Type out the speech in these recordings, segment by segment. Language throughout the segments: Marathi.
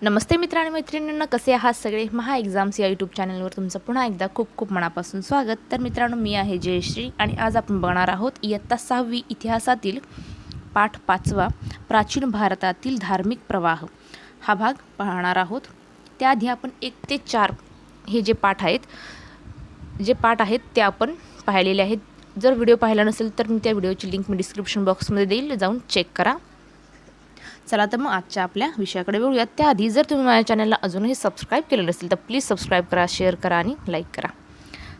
नमस्ते मित्र आणि मैत्रिणींना, कसे आहात सगळे. महा एक्झाम्स या यूट्यूब चॅनलवर तुमचं पुन्हा एकदा खूप खूप मनापासून स्वागत. तर मित्रांनो, मी आहे जयश्री आणि आज आपण बघणार आहोत इयत्ता 6वी इतिहासातील पाठ 5वा प्राचीन भारतातील धार्मिक प्रवाह हा भाग पाहणार आहोत. त्याआधी आपण 1 ते 4 हे जे पाठ आहेत ते आपण पाहिलेले आहेत. जर व्हिडिओ पाहिला नसेल तर मी त्या व्हिडिओची लिंक डिस्क्रिप्शन बॉक्समध्ये देईल, जाऊन चेक करा. चला तर मग आजच्या आपल्या विषयाकडे वळूयात. त्याआधी जर तुम्ही माझ्या चॅनलला अजूनही सबस्क्राईब केलं नसेल तर प्लीज सबस्क्राईब करा, शेअर करा आणि लाईक करा.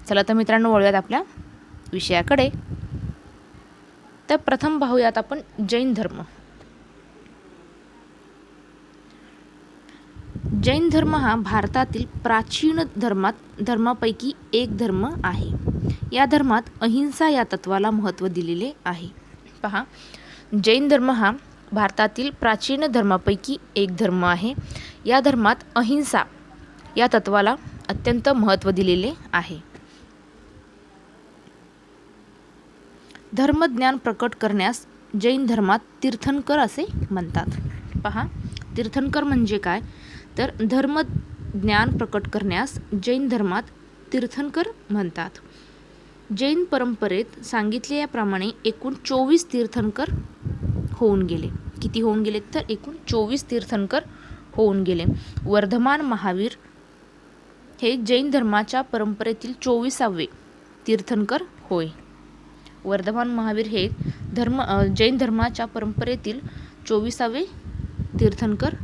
चला तर मित्रांनो, वळूयात आपल्या विषयाकडे. तर प्रथम पाहूयात आपण जैन धर्म. जैन धर्म हा भारतातील प्राचीन धर्मापैकी एक धर्म आहे. या धर्मात अहिंसा या तत्वाला महत्त्व दिलेले आहे. पहा, जैन धर्म हा भारतातील प्राचीन धर्मापैकी एक धर्म आहे. या धर्मात अहिंसा या तत्वाला अत्यंत महत्त्व दिलेले आहे. धर्मज्ञान प्रकट करण्यास जैन धर्मात तीर्थंकर असे म्हणतात. पहा, तीर्थंकर म्हणजे काय, तर धर्मज्ञान प्रकट करण्यास जैन धर्मात तीर्थंकर म्हणतात. जैन परंपरेत सांगितलेल्याप्रमाणे एकूण 24 तीर्थंकर होऊन गेले. किती होऊन गेले, तर एकूण 24 तीर्थंकर होऊन गेले. वर्धमान महावीर हे जैन धर्माच्या परंपरेतील 24वे तीर्थंकर होय. वर्धमान महावीर हे जैन धर्माच्या परंपरेतील 24वे तीर्थंकर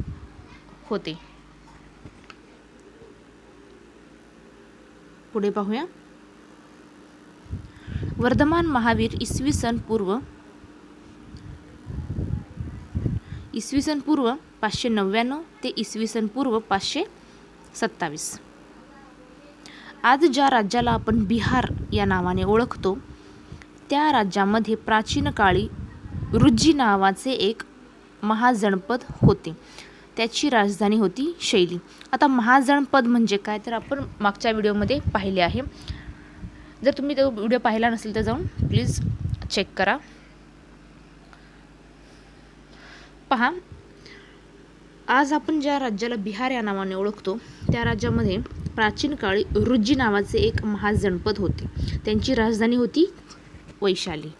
होते. पुढे पाहूया. वर्धमान महावीर इसवी सन पूर्व 599 ते इसवी सन पूर्व 527. आज ज्या राज्याला आपण बिहार या नावाने ओळखतो, त्या राज्यामध्ये प्राचीन काळी रुज्जी नावाचे एक महाजनपद होते. त्याची राजधानी होती शैली. आता महाजनपद म्हणजे काय, तर आपण मागच्या व्हिडिओमध्ये पाहिले आहे. जर तुम्ही तो व्हिडिओ पाहिला नसेल तर जाऊन प्लीज चेक करा. पहा, आज आपण ज्या राज्याला बिहार या नावाने ओळखतो, त्या राज्यामध्ये प्राचीन काळी रुज्जी नावाचे एक महाजनपद होते. त्यांची राजधानी होती वैशाली.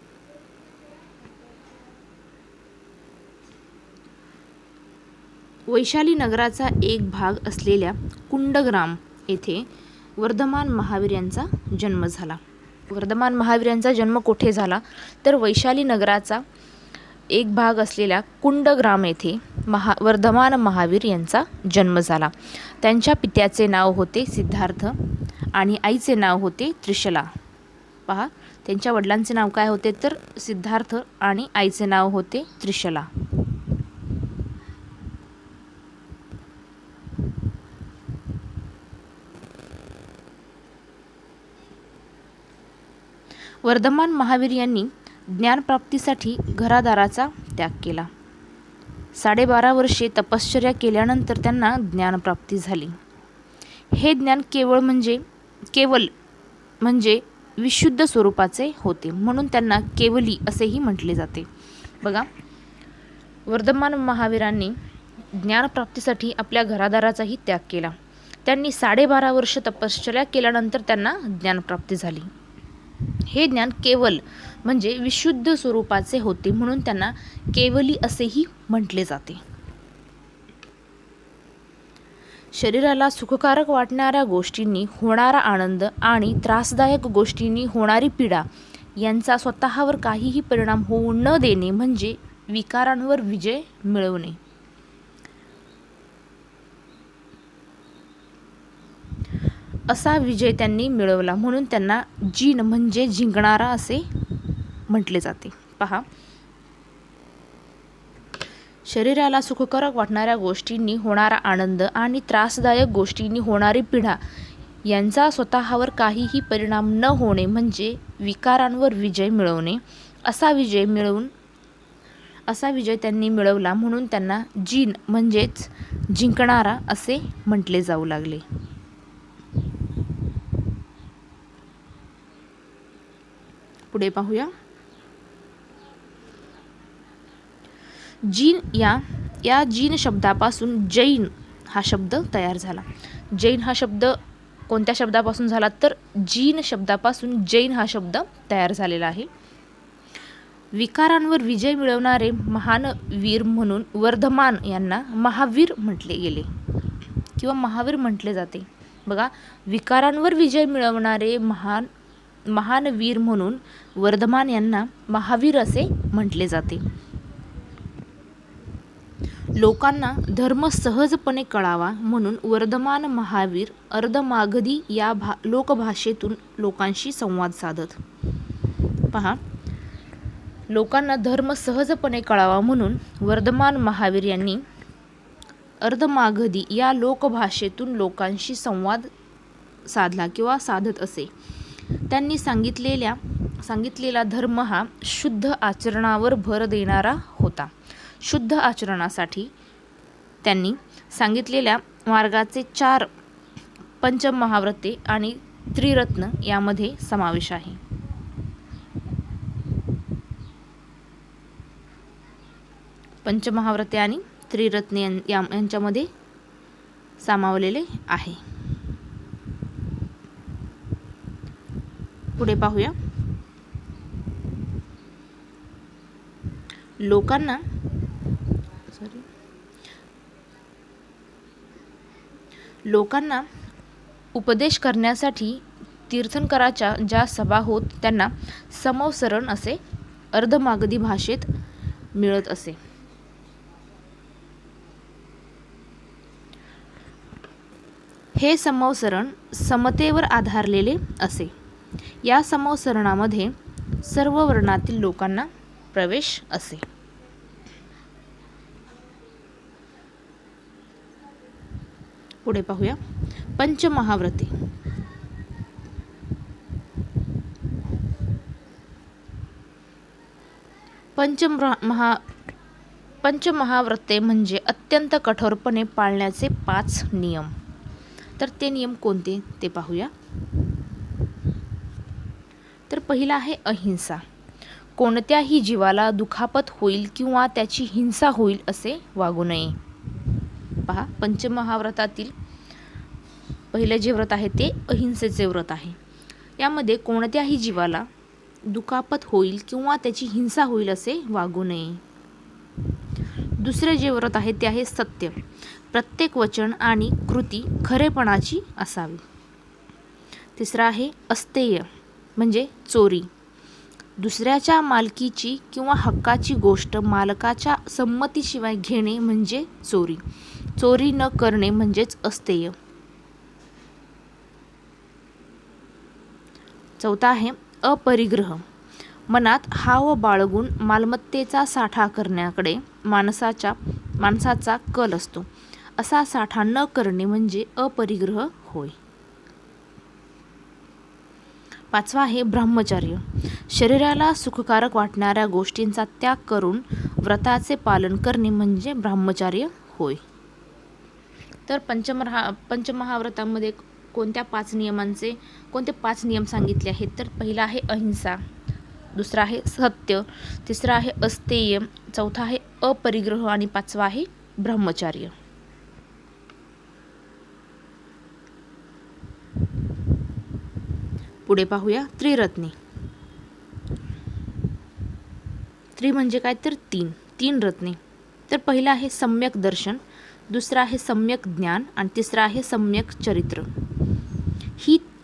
वैशाली नगराचा एक भाग असलेल्या कुंडग्राम येथे वर्धमान महावीर यांचा जन्म झाला. वर्धमान महावीर यांचा जन्म कोठे झाला, तर वैशाली नगराचा एक भाग असलेल्या कुंडग्राम येथे वर्धमान महावीर यांचा जन्म झाला. त्यांच्या पित्याचे नाव होते सिद्धार्थ आणि आईचे नाव होते त्रिशला. पहा, त्यांच्या वडिलांचे नाव काय होते, तर सिद्धार्थ आणि आईचे नाव होते त्रिशला. वर्धमान महावीर यांनी ज्ञानप्राप्तीसाठी घरादाराचा त्याग केला. 12.5 वर्षे तपश्चर्या केल्यानंतर त्यांना ज्ञानप्राप्ती झाली. हे ज्ञान केवळ म्हणजे विशुद्ध स्वरूपाचे होते, म्हणून त्यांना केवली असेही म्हटले जाते. बघा, वर्धमान महावीरांनी ज्ञानप्राप्तीसाठी आपल्या घरादाराचाही त्याग केला. त्यांनी 12.5 वर्ष तपश्चर्या केल्यानंतर त्यांना ज्ञानप्राप्ती झाली. हे ज्ञान केवल म्हणजे विशुद्ध स्वरूपाचे होते, म्हणून त्यांना केवली असेही म्हटले जाते. शरीराला सुखकारक वाटणाऱ्या गोष्टींनी होणारा आनंद आणि त्रासदायक गोष्टींनी होणारी पीडा यांचा स्वतःवर काहीही परिणाम होऊ न देणे म्हणजे विकारांवर विजय मिळवणे. असा विजय त्यांनी मिळवला, म्हणून त्यांना जिन म्हणजे जिंकणारा असे म्हटले जाते. पहा, शरीराला सुखकारक वाटणाऱ्या गोष्टींनी होणारा आनंद आणि त्रासदायक गोष्टींनी होणारी पीडा यांचा स्वतःवर काहीही परिणाम न होणे म्हणजे विकारांवर विजय मिळवणे. असा विजय त्यांनी मिळवला, म्हणून त्यांना जिन म्हणजेच जिंकणारा असे म्हटले जाऊ लागले. पुढे पाहूया. जीन या जीन शब्दापासून जैन हा शब्द तयार झाला. जैन हा शब्द कोणत्या शब्दापासून झाला तर जीन शब्दापासून जैन हा शब्द तयार झालेला आहे. विकारांवर विजय मिळवणारे महान वीर म्हणून वर्धमान यांना महावीर म्हटले गेले किंवा महावीर म्हटले जाते. बघा, विकारांवर विजय मिळवणारे महान वीर म्हणून वर्धमान यांना महावीर असे म्हटले जाते. लोकांना धर्म सहजपणे कळावा म्हणून वर्धमान महावीर अर्धमागधी या लोकभाषेतून लोकांशी संवाद साधत. पहा, लोकांना धर्म सहजपणे कळावा म्हणून वर्धमान महावीर यांनी अर्धमागधी या लोकभाषेतून लोकांशी संवाद साधला किंवा साधत असे. त्यांनी सांगितलेला धर्म हा शुद्ध आचरणावर भर देणारा होता. शुद्ध आचरणासाठी त्यांनी सांगितलेल्या मार्गाचे 4 पंचमहाव्रते आणि त्रिरत्न यामध्ये समावेश आहे. पंचमहाव्रते आणि त्रिरत्ने यांच्यामध्ये सामावलेले आहे. पुढे पाहूया. लोकांना उपदेश करण्यासाठी तीर्थंकराच्या ज्या सभा होत त्यांना समवसरण असे अर्धमागधी भाषेत मिळत असे. हे समवसरण समतेवर आधारलेले असे. या समवसरणामध्ये सर्व वर्णातील लोकांना प्रवेश असे. पुढे पाहूया. पंचमहाव्रते. पंचमहाव्रते म्हणजे अत्यंत कठोरपणे पाळण्याचे 5 नियम. तर ते नियम कोणते ते पाहूया. तर पहिला आहे अहिंसा. कोणत्याही जीवाला दुखापत होईल किंवा त्याची हिंसा होईल असे वागू नये. पहा, पंचमहाव्रतातील पहिले जे व्रत आहे ते अहिंसेचे व्रत आहे. यामध्ये कोणत्याही जीवाला दुखापत होईल किंवा त्याची हिंसा होईल असे वागू नये. दुसरे जे व्रत आहे ते आहे सत्य. प्रत्येक वचन आणि कृती खरेपणाची असावी. तिसरा आहे अस्तेय म्हणजे चोरी. दुसऱ्याच्या मालकीची किंवा हक्काची गोष्ट मालकाच्या संमतीशिवाय घेणे म्हणजे चोरी. चोरी न करणे म्हणजेच अस्तेय. चौथा आहे अपरिग्रह. मनात हाव बाळगून मालमत्तेचा साठा करण्याकडे माणसाचा कल असतो. असा साठा न करणे म्हणजे अपरिग्रह होय. पाचवा आहे ब्रह्मचर्य. शरीराला सुखकारक वाटणाऱ्या गोष्टींचा त्याग करून व्रताचे पालन करणे म्हणजे ब्रह्मचर्य होय. तर पंचमहाव्रतामध्ये कोणते 5 नियम सांगितले आहेत तर पहिला आहे अहिंसा, दुसरा आहे सत्य, तिसरा आहे अस्तेय, चौथा आहे अपरिग्रह आणि 5वा आहे ब्रह्मचर्य. पुढे पाहूया त्रिरत्ने. त्रि म्हणजे काय तर 3 रत्ने. तर पहिला आहे सम्यक दर्शन, दुसरा आहे सम्यक ज्ञान आणि तिसरा आहे सम्यक चरित्र.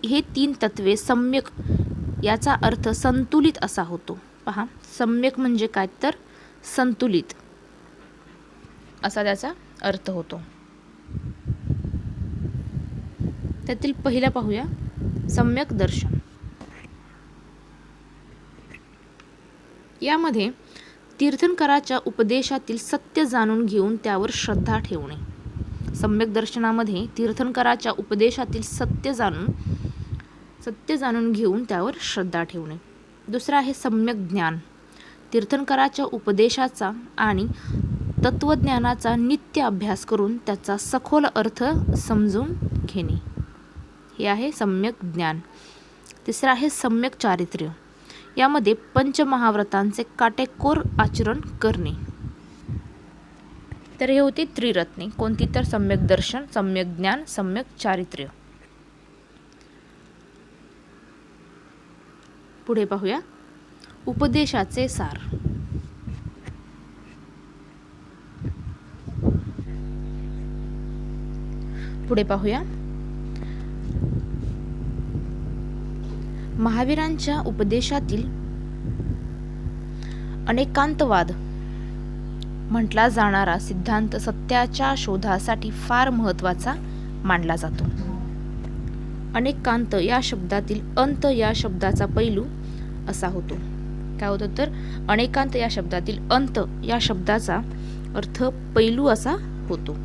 हे 3 तत्वे सम्यक याचा अर्थ संतुलित असा होतो. पहा, सम्यक म्हणजे काय तर संतुलित असा त्याचा अर्थ होतो. त्यातील पहिला पाहूया सम्यक दर्शन. यामध्ये तीर्थंकराच्या उपदेशातील सत्य जाणून घेऊन त्यावर श्रद्धा ठेवणे. सम्यक दर्शनामध्ये तीर्थंकराच्या उपदेशातील सत्य जाणून घेऊन त्यावर श्रद्धा ठेवणे. दुसरा आहे सम्यक ज्ञान. तीर्थंकराच्या उपदेशाचा आणि तत्वज्ञानाचा नित्य अभ्यास करून त्याचा सखोल अर्थ समजून घेणे. हे आहे सम्यक ज्ञान. तिसरा आहे सम्यक चारित्र्य. यामध्ये पंचमहाव्रतांचे काटेकोर आचरण करणे. तर हे होती त्रिरत्ने. कोणती? तर सम्यक दर्शन, सम्यक ज्ञान, सम्यक चारित्र्य. पुढे पाहूया उपदेशाचे सार. पुढे पाहूया महावीरांच्या उपदेशातील अनेकांतवाद म्हटला जाणारा सिद्धांत सत्याच्या शोधासाठी फार महत्त्वाचा मानला जातो. अनेकांत या शब्दातील अंत या शब्दाचा पैलू असा होतो. काय होतं? तर अनेकांत या शब्दातील अंत या शब्दाचा अर्थ पैलू असा होतो.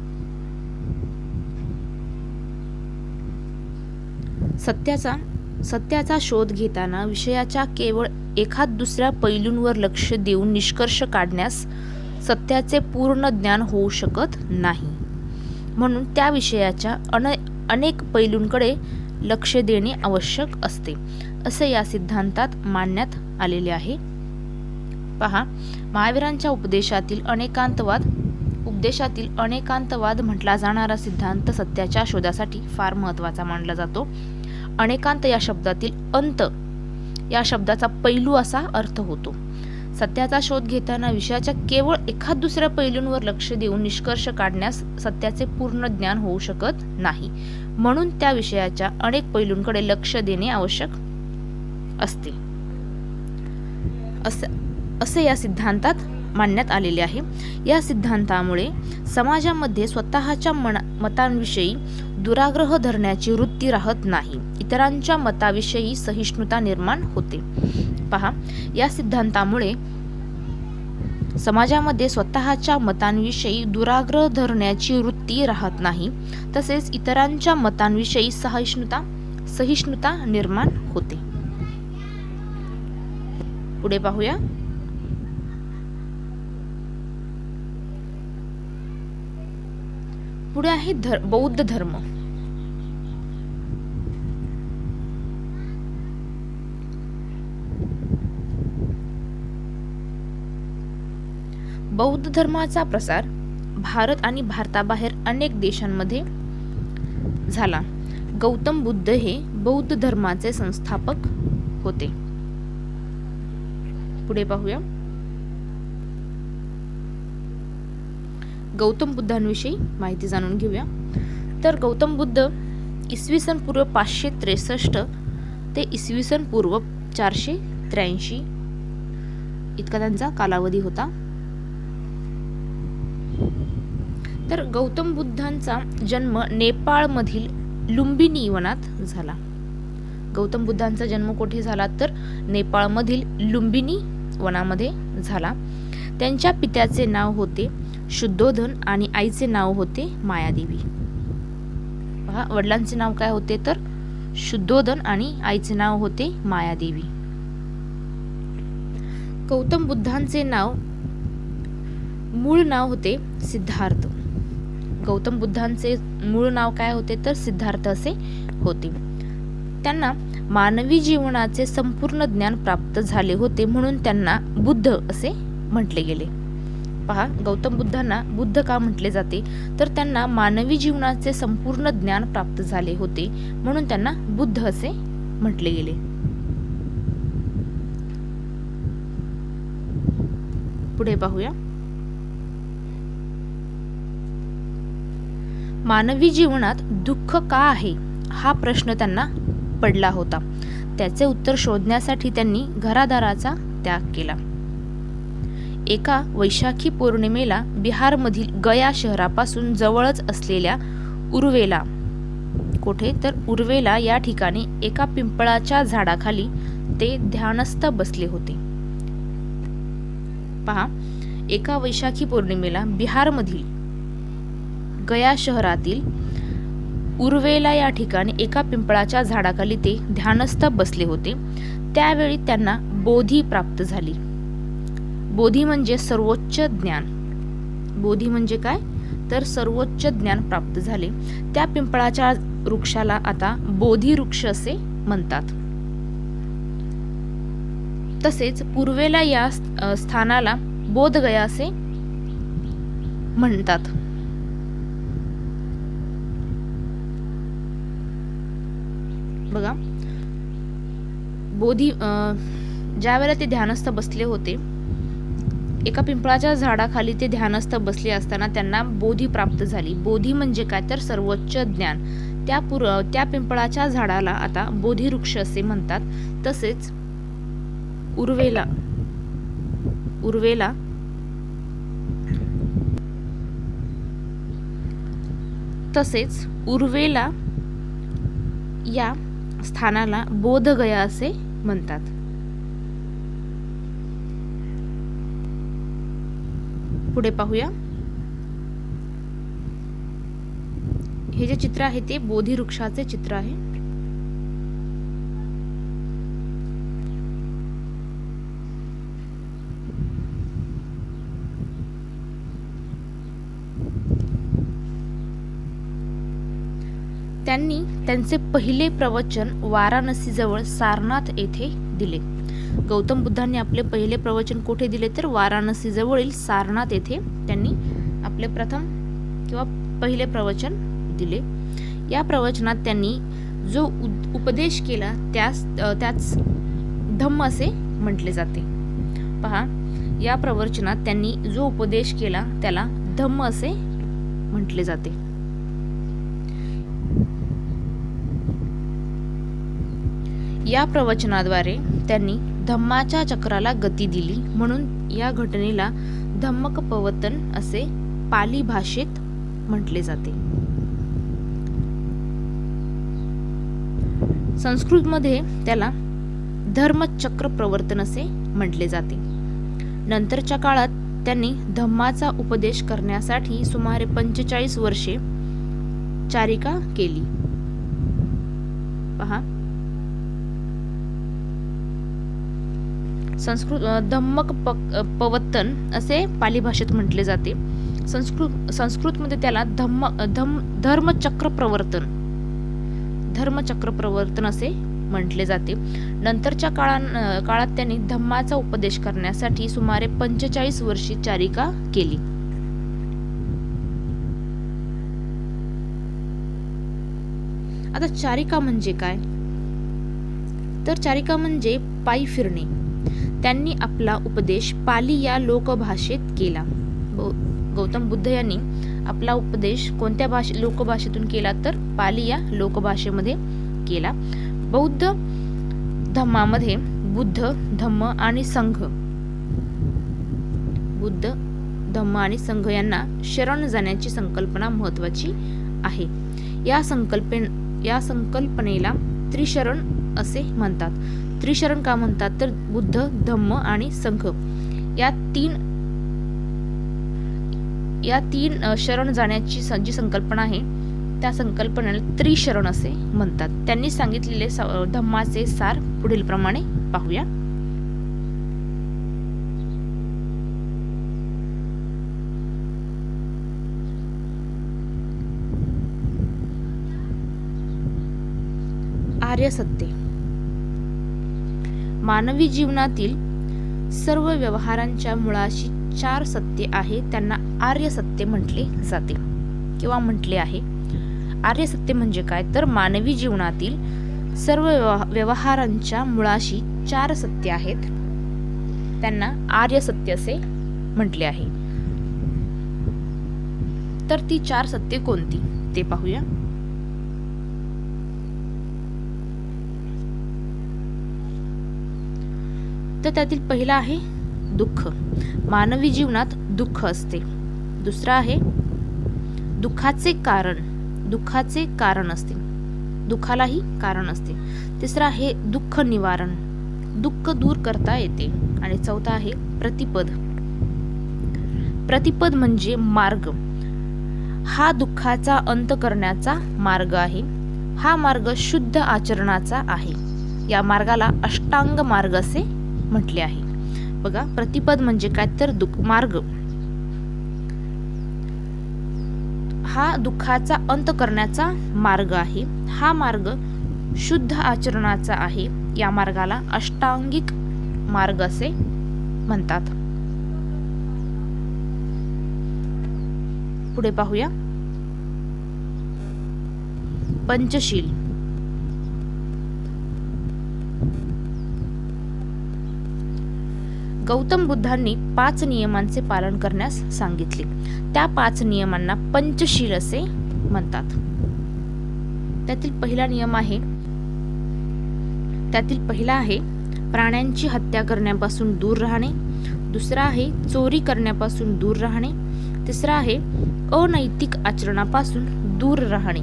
सत्याचा शोध घेताना विषयाच्या केवळ एखाद दुसऱ्या पैलूंवर लक्ष देऊन निष्कर्ष काढण्यास सत्याचे पूर्ण ज्ञान होऊ शकत नाही. म्हणून त्या विषयाच्या अनेक पैलूंकडे लक्ष देणे आवश्यक असते, असे या सिद्धांतात मांडण्यात आलेले आहे. पहा, महावीरांच्या उपदेशातील अनेकांतवाद म्हटला जाणारा सिद्धांत सत्याच्या शोधासाठी फार महत्त्वाचा मानला जातो. अनेकांत या शब्दातील अंत या शब्दाचा पैलू असा अर्थ होतो. सत्याचा शोध घेताना विषयाच्या केवळ एखाद दुसऱ्या पैलूंवर लक्ष देऊन निष्कर्ष काढण्यास सत्याचे पूर्ण ज्ञान होऊ शकत नाही. म्हणून त्या विषयाच्या अनेक पैलूंकडे लक्ष देणे आवश्यक असते, असे या सिद्धांतात मांडण्यात आलेले आहे. या सिद्धांतामुळे समाजामध्ये स्वतःच्या मतांविषयी दुराग्रह धरण्याची वृत्ती राहत नाही. इतरांच्या मताविषयी सहिष्णुता निर्माण होते. पहा, या सिद्धांतामुळे समाजामध्ये स्वतःच्या मतांविषयी दुराग्रह धरण्याची वृत्ती राहत नाही, तसेच इतरांच्या मतांविषयी सहिष्णुता निर्माण होते. पुढे पाहूया पुढे आहे बौद्ध धर्म. बौद्ध धर्माचा प्रसार भारत आणि भारताबाहेर अनेक देशांमध्ये झाला. गौतम बुद्ध हे बौद्ध धर्माचे संस्थापक होते. पुढे पाहूया गौतम बुद्धांविषयी माहिती जाणून घेऊया. तर गौतम बुद्ध इसवी सन पूर्व 563 ते इसवी सन पूर्व 483 इतका त्यांचा कालावधी होता. तर गौतम बुद्धांचा जन्म नेपाळमधील लुंबिनी वनात झाला. गौतम बुद्धांचा जन्म कुठे झाला? तर नेपाळमधील लुंबिनी वनामध्ये झाला. त्यांच्या पित्याचे नाव होते शुद्धोधन आणि आईचे नाव होते मायादेवी. पहा, वडिलांचे नाव काय होते? तर शुद्धोधन आणि आईचे नाव होते मायादेवी. गौतम बुद्धांचे मूळ नाव होते सिद्धार्थ. गौतम बुद्धांचे मूळ नाव काय होते? तर सिद्धार्थ असे होते. त्यांना मानवी जीवनाचे संपूर्ण ज्ञान प्राप्त झाले होते, म्हणून त्यांना बुद्ध असे म्हटले गेले. पहा, गौतम बुद्धांना बुद्ध का म्हटले जाते? तर त्यांना मानवी जीवनाचे संपूर्ण ज्ञान प्राप्त झाले होते, म्हणून त्यांना बुद्ध असे म्हटले गेले. पुढे पाहूया मानवी जीवनात दुःख का आहे हा प्रश्न त्यांना पडला होता. त्याचे उत्तर शोधण्यासाठी त्यांनी घरादाराचा त्याग केला. एका वैशाखी पौर्णिमेला बिहारमधील गया शहरापासून जवळच असलेल्या उर्वेला, कोठे? तर उर्वेला या ठिकाणी एका पिंपळाच्या झाडाखाली ते ध्यानस्थ बसले होते. पहा, एका वैशाखी पौर्णिमेला बिहारमधील गया शहरातील उर्वेला या ठिकाणी एका पिंपळाच्या झाडाखाली ते ध्यानस्थ बसले होते. त्यावेळी त्यांना बोधी प्राप्त झाली. बोधी म्हणजे सर्वोच्च ज्ञान. बोधी म्हणजे काय? तर सर्वोच्च ज्ञान प्राप्त झाले. त्या पिंपळाच्या वृक्षाला आता बोधी वृक्ष असे म्हणतात. तसेच पूर्वेला या स्थानाला बोधगया असे म्हणतात. बघा, बोधी ज्या वेळेला ते ध्यानस्थ बसले होते, एका पिंपळाच्या झाडाखाली ते ध्यानस्थ बसले असताना त्यांना बोधी प्राप्त झाली. बोधी म्हणजे काय तर सर्वोच्च ज्ञान. त्या पिंपळाच्या झाडाला आता बोधी वृक्ष असे म्हणतात. तसेच उर्वेला या स्थानाला बोधगया असे म्हणतात. पुढे पाहूया. हे जे चित्र आहे ते बोधी वृक्षाचे चित्र आहे. त्यांनी त्यांचे पहिले प्रवचन वाराणसीजवळ सारनाथ येथे दिले. गौतम बुद्धांनी आपले पहिले प्रवचन कुठे दिले तर वाराणसीजवळील सारनाथ येथे त्यांनी आपले प्रथम किंवा पहिले प्रवचन दिले. या प्रवचनात त्यांनी जो उपदेश केला त्याच धम्म असे म्हटले जाते. पहा, या प्रवचनात त्यांनी जो उपदेश केला त्याला धम्म असे म्हटले जाते. या प्रवचनाद्वारे त्यांनी धम्माच्या चक्राला गती दिली, म्हणून या घटनेला धम्मकपवतन असे पाली भाषेत म्हटले जाते. संस्कृतमध्ये त्याला धर्मचक्र प्रवर्तन असे म्हटले जाते. नंतरच्या काळात त्यांनी धम्माचा उपदेश करण्यासाठी सुमारे 45 वर्षे चारिका केली. पहा, धम्मकपवतन असे पाली भाषेत म्हटले जाते. संस्कृतमध्ये त्याला धर्मचक्र प्रवर्तन असे म्हटले जाते. नंतरच्या काळात त्यांनी धम्माचा उपदेश करण्यासाठी सुमारे 45 वर्षे चारिका केली. आता चारिका म्हणजे काय तर चारिका म्हणजे पायी फिरणे. त्यांनी आपला उपदेश पाली या लोकभाषेत केला. गौतम बुद्ध यांनी आपला उपदेश कोणत्या लोकभाषेतून केला तर पाली या लोकभाषेमध्ये केला. बौद्ध धम्मामध्ये बुद्ध, धम्म आणि संघ यांना शरण जाण्याची संकल्पना महत्वाची आहे. या संकल्पनेला त्रिशरण असे म्हणतात. त्रिशरण का म्हणतात तर बुद्ध, धम्म आणि संघ या तीन शरण जाण्याची जी संकल्पना आहे त्या संकल्पनेला त्रिशरण असे म्हणतात. त्यांनी सांगितलेले धम्माचे सार पुढील प्रमाणे पाहूया. आर्य सत्य. मानवी जीवनातील सर्व व्यवहारांच्या मुळाशी 4 सत्य आहे. त्यांना आर्य सत्य म्हटले जाते किंवा म्हटले आहे. आर्य सत्य म्हणजे काय तर मानवी जीवनातील सर्व व्यवहारांच्या मुळाशी 4 सत्य आहेत. त्यांना आर्य सत्य असे म्हटले आहे. तर ती 4 सत्य कोणती ते पाहूया. तर त्यातील पहिला आहे दुःख. मानवी जीवनात दुःख असते. दुसरा आहे दुःखाचे कारण असते. दुःखालाही कारण असते. तिसरा आहे दुःख निवारण, दुःख दूर करता येते. आणि चौथा आहे प्रतिपद. प्रतिपद म्हणजे मार्ग. हा दुःखाचा अंत करण्याचा मार्ग आहे. हा मार्ग शुद्ध आचरणाचा आहे. या मार्गाला अष्टांग मार्ग असे म्हटले आहे. बघा, प्रतिपद म्हणजे काय तर मार्ग. हा दुःखाचा अंत करण्याचा मार्ग आहे. हा मार्ग शुद्ध आचरणाचा आहे. या मार्गाला अष्टांगिक मार्ग असे म्हणतात. पुढे पाहूया पंचशील. गौतम बुद्धांनी 5 नियमांचे पालन करण्यास सांगितले. त्या 5 नियमांना पंचशील असे म्हणतात. त्यातील पहिला आहे प्राण्यांची हत्या करण्यापासून दूर राहणे. दुसरा आहे चोरी करण्यापासून दूर राहणे. तिसरा आहे अनैतिक आचरणापासून दूर राहणे.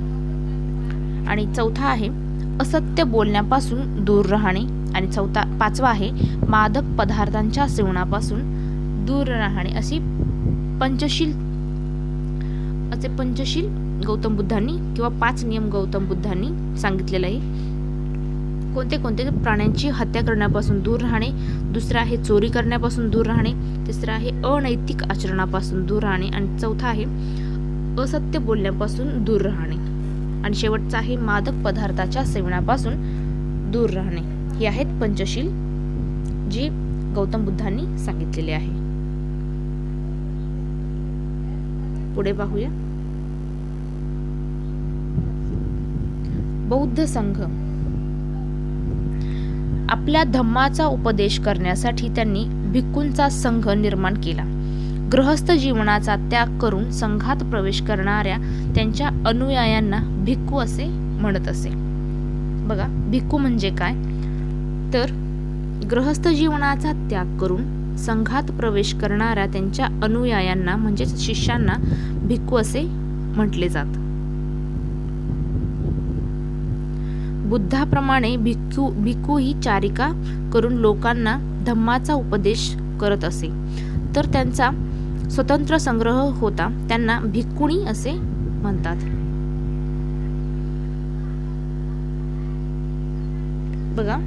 आणि चौथा आहे असत्य बोलण्यापासून दूर राहणे. आणि पाचवा आहे मादक पदार्थांच्या सेवनापासून दूर राहणे. असे पंचशील गौतम बुद्धांनी किंवा 5 नियम गौतम बुद्धांनी सांगितलेले आहे. कोणते प्राण्यांची हत्या करण्यापासून दूर राहणे. दुसरा आहे चोरी करण्यापासून दूर राहणे. तिसरा आहे अनैतिक आचरणापासून दूर राहणे. आणि चौथा आहे असत्य बोलण्यापासून दूर राहणे. आणि शेवटचा आहे मादक पदार्थाच्या सेवनापासून दूर राहणे. हे आहेत पंचशील जे गौतम बुद्धांनी सांगितलेले आहे. पुढे पाहूया बौद्ध संघ. आपल्या धम्माचा उपदेश करण्यासाठी त्यांनी भिक्खूंचा संघ निर्माण केला. गृहस्थ जीवनाचा त्याग करून संघात प्रवेश करणाऱ्या त्यांच्या अनुयायांना भिक्खू असे म्हणत असे. बघा, भिक्खू म्हणजे काय तर गृहस्थ जीवनाचा त्याग करून संघात प्रवेश करणाऱ्या त्यांच्या अनुयायांना म्हणजे शिष्यांना भिक्खू असे म्हटले जात. बुद्धाप्रमाणे भिक्खू ही चारिका करून लोकांना धम्माचा उपदेश करत असे. तर त्यांचा स्वतंत्र संग्रह होता, त्यांना भिक्खुणी असे म्हणतात. बघा,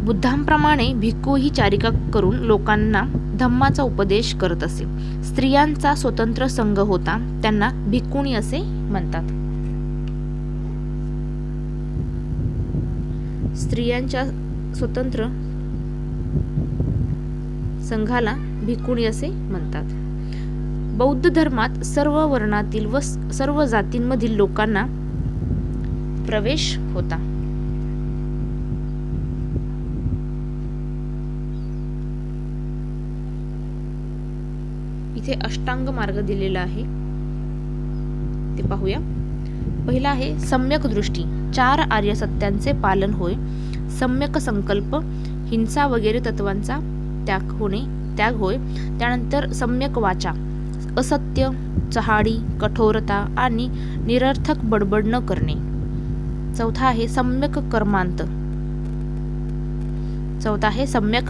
बुद्धांप्रमाणे भिक्खू ही चारिका करून लोकांना धम्माचा उपदेश करत असे. स्त्रियांचा स्वतंत्र संघ होता, त्यांना भिक्खुणी असे म्हणतात. स्त्रियांच्या स्वतंत्र संघाला भिक्खुणी असे म्हणतात. बौद्ध धर्मात सर्व वर्णातील व सर्व जातींमधील लोकांना प्रवेश होता. इथे अष्टांग मार्ग दिलेला आहे, ते पाहूया. पहिला आहे सम्यक दृष्टी. 4 आर्य सत्यांचे पालन होय. सम्यक संकल्प, हिंसा वगैरे तत्वांचा त्याग होय. त्यानंतर सम्यक वाचा, असत्य, चहाडी, कठोरता आणि निरर्थक बडबड न करणे. चौथा आहे सम्यक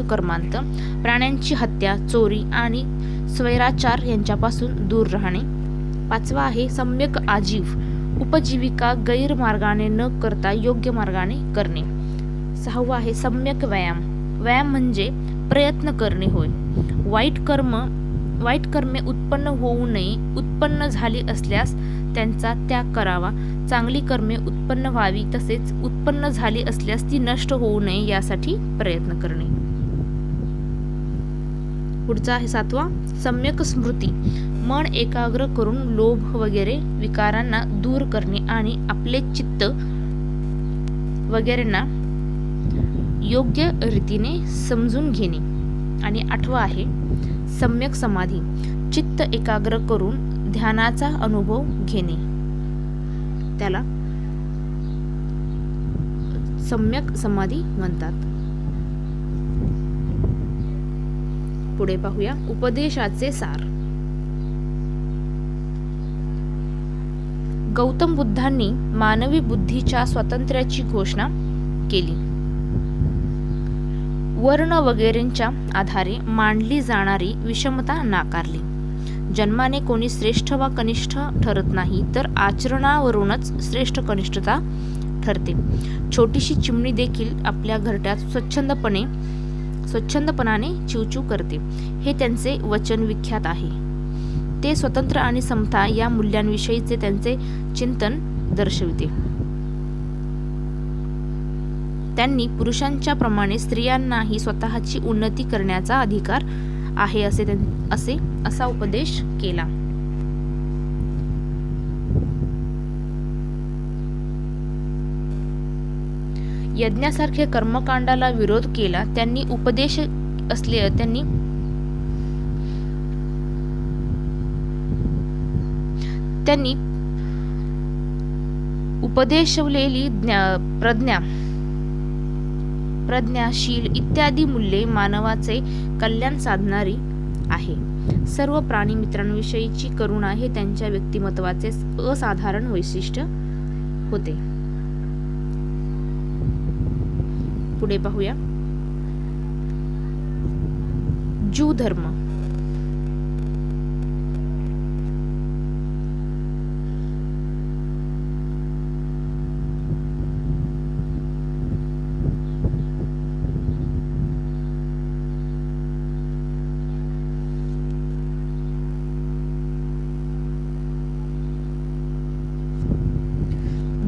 कर्मांत. प्राण्यांची हत्या, चोरी आणि स्वैराचार यांच्यापासून दूर राहणे. पाचवा आहे सम्यक आजीव, उपजीविका गैरमार्गाने न करता योग्य मार्गाने करणे. सहावा आहे सम्यक व्यायाम. व्यायाम म्हणजे प्रयत्न करणे होय. वाईट कर्मे उत्पन्न होऊ नये, उत्पन्न झाली असल्यास त्यांचा त्याग करावा. चांगली कर्मे उत्पन्न व्हावी, तसेच उत्पन्न झाली असल्यास ती नष्ट होऊ नये यासाठी प्रयत्न करणे. पुढचा आहे 7वा सम्यक स्मृती. मन एकाग्र करून लोभ वगैरे विकारांना दूर करणे आणि आपले चित्त वगैरेंना योग्य रीतीने समजून घेणे. आणि 8वा आहे सम्यक समाधी. चित्त एकाग्र करून ध्यानाचा अनुभव घेणे, त्याला सम्यक समाधी म्हणतात. पुढे पाहूया उपदेशाचे सार. गौतम बुद्धांनी मानवी बुद्धीच्या स्वातंत्र्याची घोषणा केली. वर्ण वगैरेंच्या आधारे मांडली जाणारी विषमता नाकारली. जन्माने कोणी श्रेष्ठ वा कनिष्ठ ठरत नाही, तर आचरणावरूनच श्रेष्ठ कनिष्ठता ठरते. छोटीशी चिमणी देखील आपल्या घरट्यात स्वच्छंदपणाने चिवचिव करते. हे त्यांचे वचन विख्यात आहे. ते स्वतंत्र आणि समता या मूल्यांविषयीचे त्यांचे चिंतन दर्शविते. त्यांनी पुरुषांच्या प्रमाणे स्त्रियांनाही स्वतःची उन्नती करण्याचा अधिकार आहे असा उपदेश केला. यज्ञासारख्या कर्मकांडाला विरोध केला. त्यांनी उपदेशवलेली प्रज्ञाशील इत्यादी मूल्ये मानवाचे कल्याण साधणारी आहे. सर्व प्राणी मित्रांविषयीची करुणा हे त्यांच्या व्यक्तिमत्वाचे असाधारण वैशिष्ट्य होते. पुढे पाहूया. ज्यू धर्म.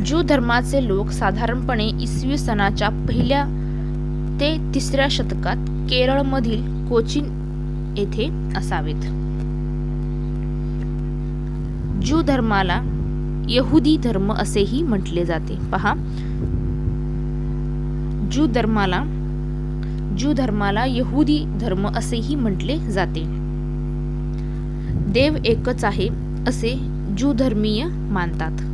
ज्यू धर्माचे लोक साधारणपणे इसवी सनाच्या 1 ते 3 शतकात केरळमधील कोचीन येथे असावेत. ज्यू धर्माला यहुदी धर्म असेही म्हटले जाते. पहा, ज्यू धर्माला यहुदी धर्म असेही म्हटले जाते. देव एकच आहे असे ज्यू धर्मीय मानतात.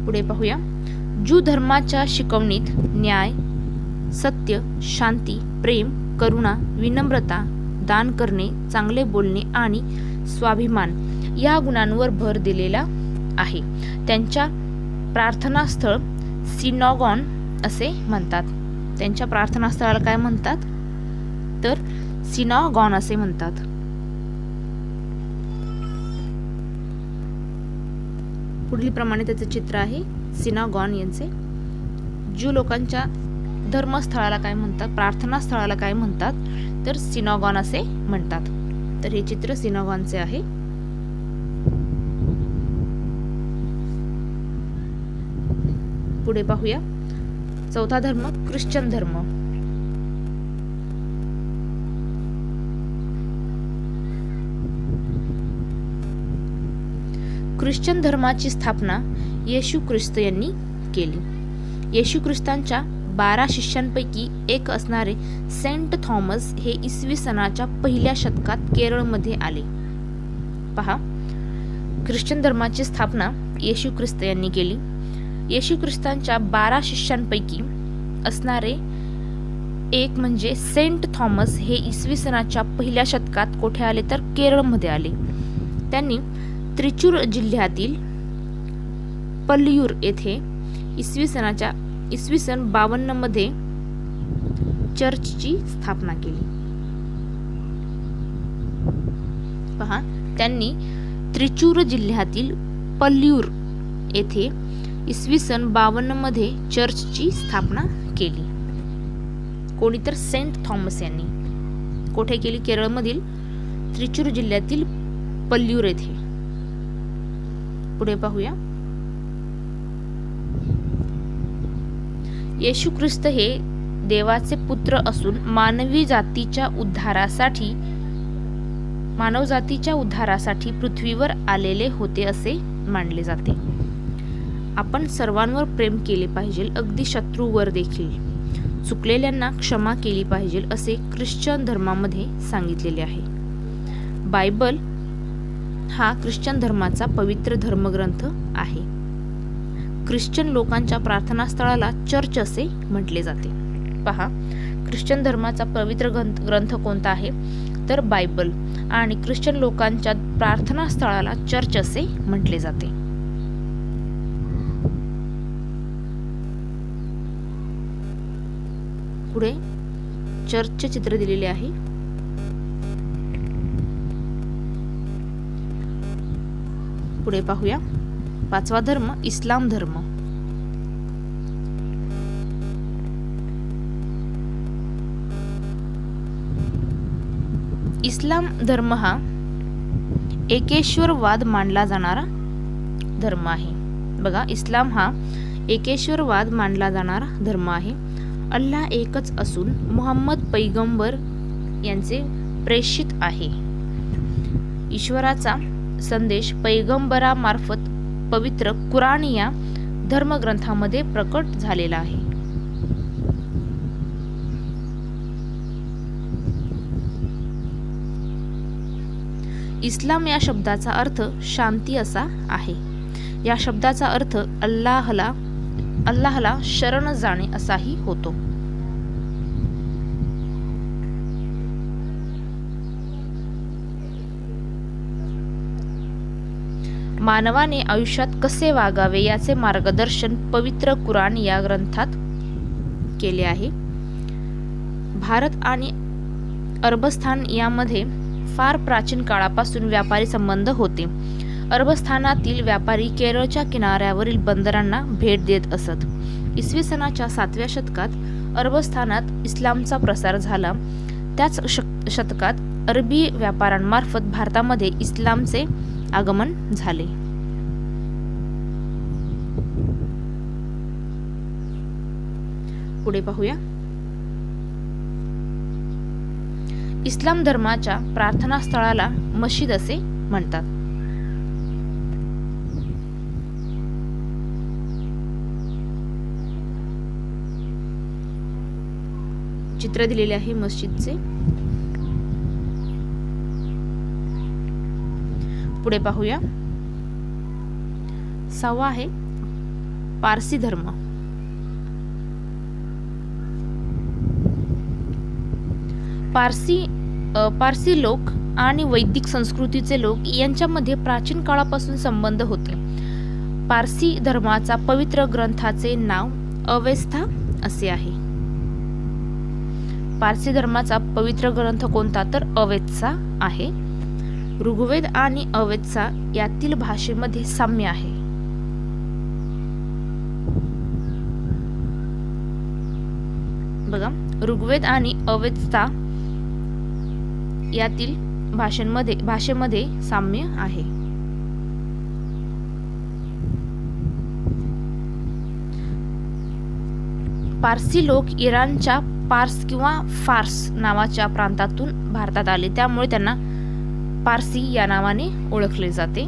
पुढे पाहूया. ज्यू धर्माच्या शिकवणीत न्याय, सत्य, शांती, प्रेम, करुणा, विनम्रता, दान करणे, चांगले बोलणे आणि स्वाभिमान या गुणांवर भर दिलेला आहे. त्यांच्या प्रार्थनास्थळ सिनॉगॉन असे म्हणतात. त्यांच्या प्रार्थनास्थळाला काय म्हणतात तर सिनॉगॉन असे म्हणतात. पुढील प्रमाणे त्याचे चित्र आहे सिनॉगॉन यांचे. ज्यू लोकांच्या धर्मस्थळाला काय म्हणतात, प्रार्थनास्थळाला काय म्हणतात तर सिनॉगॉन असे म्हणतात. तर हे चित्र सिनॉगॉनचे आहे. पुढे पाहूया. चौथा धर्म ख्रिश्चन धर्म. ख्रिश्चन धर्माची स्थापना येशू ख्रिस्त यांनी केली. येशू ख्रिस्तांच्या 12 शिष्यांपैकी एक असणारे सेंट थॉमस हे इसवी सनाच्या 1 शतकात केरळमध्ये आले. पहा, ख्रिश्चन धर्माची स्थापना येशू ख्रिस्त यांनी केली. येशू ख्रिस्तांच्या 12 शिष्यांपैकी असणारे एक म्हणजे सेंट थॉमस हे इसवी सनाच्या 1 शतकात कोठे आले तर केरळमध्ये आले. त्यांनी त्रिचूर जिल्ह्यातील पल्लियूर येथे इसवी सन 52 मध्ये चर्चची स्थापना केली. पहा, त्यांनी त्रिचूर जिल्ह्यातील पल्लियूर येथे इसवी सन 52 मध्ये चर्चची स्थापना केली. कोणी तर सेंट थॉमस यांनी कोठे केली? केरळमधील त्रिचूर जिल्ह्यातील पल्लियूर येथे. पुढे पाहूया. येशू ख्रिस्त हे देवाचे पुत्र असून मानवजातीच्या उद्धारासाठी पृथ्वीवर आलेले होते असे मानले जाते. आपण सर्वांवर प्रेम केले पाहिजे, अगदी शत्रूवर देखील. चुकलेल्यांना क्षमा केली पाहिजे असे ख्रिश्चन धर्मामध्ये सांगितलेले आहे. बायबल हा ख्रिश्चन धर्माचा पवित्र धर्मग्रंथ आहे. ख्रिश्चन लोकांच्या प्रार्थनास्थळाला चर्च असे म्हटले जाते. पहा, ख्रिश्चन धर्माचा पवित्र ग्रंथ कोणता आहे तर बायबल, आणि ख्रिश्चन लोकांच्या प्रार्थनास्थळाला चर्च असे म्हटले जाते. पुढे चर्चचे चित्र दिलेले आहे. पुढे पाहूया. 5वा धर्म इस्लाम धर्म. इस्लाम धर्म हा एकेश्वरवाद मानला जाणारा धर्म आहे. बघा, इस्लाम हा एकेश्वरवाद मानला जाणारा धर्म आहे. अल्लाह एकच असून मुहम्मद पैगंबर यांचे प्रेषित आहे. ईश्वराचा संदेश पैगंबरामार्फत पवित्र कुराण या धर्मग्रंथामध्ये प्रकट झालेला आहे. इस्लाम या शब्दाचा अर्थ शांती असा आहे. या शब्दाचा अर्थ अल्लाहला शरण जाणे असाही होतो. मानवाने आयुष्यात कसे वागावे याचे मार्गदर्शन पवित्र कुराण या ग्रंथात केले आहे. भारत आणि अरबस्थान यामध्ये फार प्राचीन काळापासून व्यापारी संबंध होते. अरबस्थानातील व्यापारी केरळच्या किनाऱ्यावरील बंदरांना भेट देत असत. इसवी सनाच्या 7व्या शतकात अरबस्थानात इस्लामचा प्रसार झाला. त्याच शतकात अरबी व्यापाऱ्यांमार्फत भारतामध्ये इस्लामचे आगमन झाले. पुढे पाहूया. इस्लाम धर्माच्या प्रार्थना स्थळाला मशीद असे म्हणतात. चित्र दिलेले आहे मस्जिदचे. पुढे पाहूया. 6वा आहे पारसी धर्म. पारसी लोक आणि वैदिक संस्कृतीचे लोक यांच्यामध्ये प्राचीन काळापासून संबंध होते. पारसी धर्माचा पवित्र ग्रंथाचे नाव अवेस्ता असे आहे. पारसी धर्माचा पवित्र ग्रंथ कोणता तर अवेत्सा आहे. ऋग्वेद आणि अवेत्सा यातील भाषेमध्ये साम्य आहे. बघा, ऋग्वेद आणि अवेत्सा यातील भाषेमध्ये साम्य आहे. पारसी लोक इराणच्या पार्स किंवा फार्स नावाच्या प्रांतातून भारतात आले, त्यामुळे त्यांना पारसी या नावाने ओळखले जाते.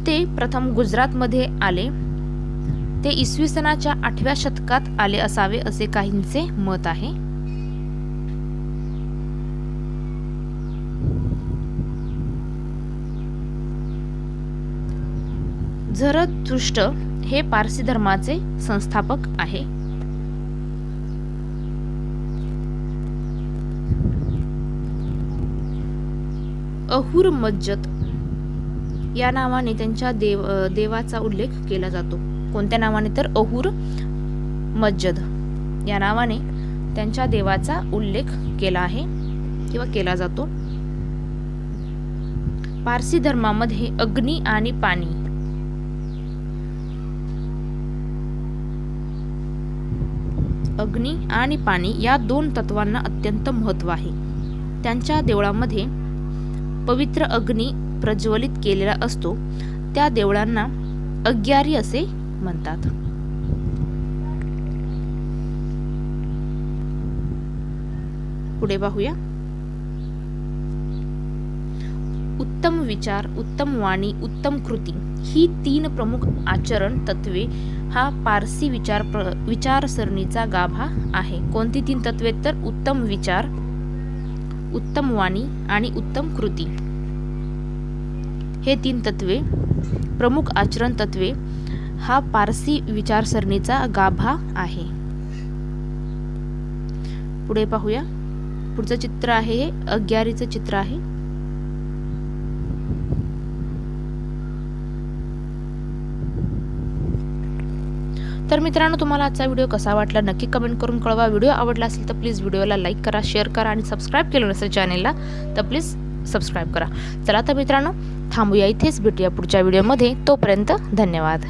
ते प्रथम गुजरातमध्ये आले. ते इसवी सनाच्या 8व्या शतकात आले असावे असे काहींचे मत आहे. झरथुष्ट्र हे पारसी धर्माचे संस्थापक आहे. अहुर मज्जद या नावाने त्यांच्या देवाचा उल्लेख केला जातो. कोणत्या नावाने तर अहुर मज्जद या नावाने त्यांच्या देवाचा उल्लेख केला आहे किंवा केला जातो. पारसी धर्मामध्ये अग्नी आणि पाणी या दोन तत्वांना अत्यंत महत्त्व आहे. त्यांच्या देवळामध्ये पवित्र अग्नी प्रज्वलित केलेला असतो. त्या देवळांना अग्यारी असे म्हणतात. पुढे पाहूया. उत्तम विचार, उत्तम वाणी, उत्तम कृती ही 3 प्रमुख आचरण तत्वे हा पारसी विचारसरणीचा गाभा आहे. कोणती 3 तत्वे तर उत्तम विचार, उत्तम वाणी आणि उत्तम कृती हे 3 तत्वे, प्रमुख आचरण तत्वे हा पारसी विचारसरणीचा गाभा आहे. पुढे पाहूया. पुढचं चित्र आहे हे अग्यारीचं चित्र आहे. तर मित्रांनो, तुम्हाला आजचा व्हिडिओ कसा वाटला नक्की कमेंट करून कळवा. व्हिडिओ आवडला असेल तर प्लीज व्हिडिओला लाईक करा, शेअर करा आणि सबस्क्राईब केलं नसेल चॅनेलला तर प्लीज सबस्क्राईब करा. चला तर मित्रांनो, थांबूया इथेच. भेटूया पुढच्या व्हिडिओमध्ये. तोपर्यंत धन्यवाद.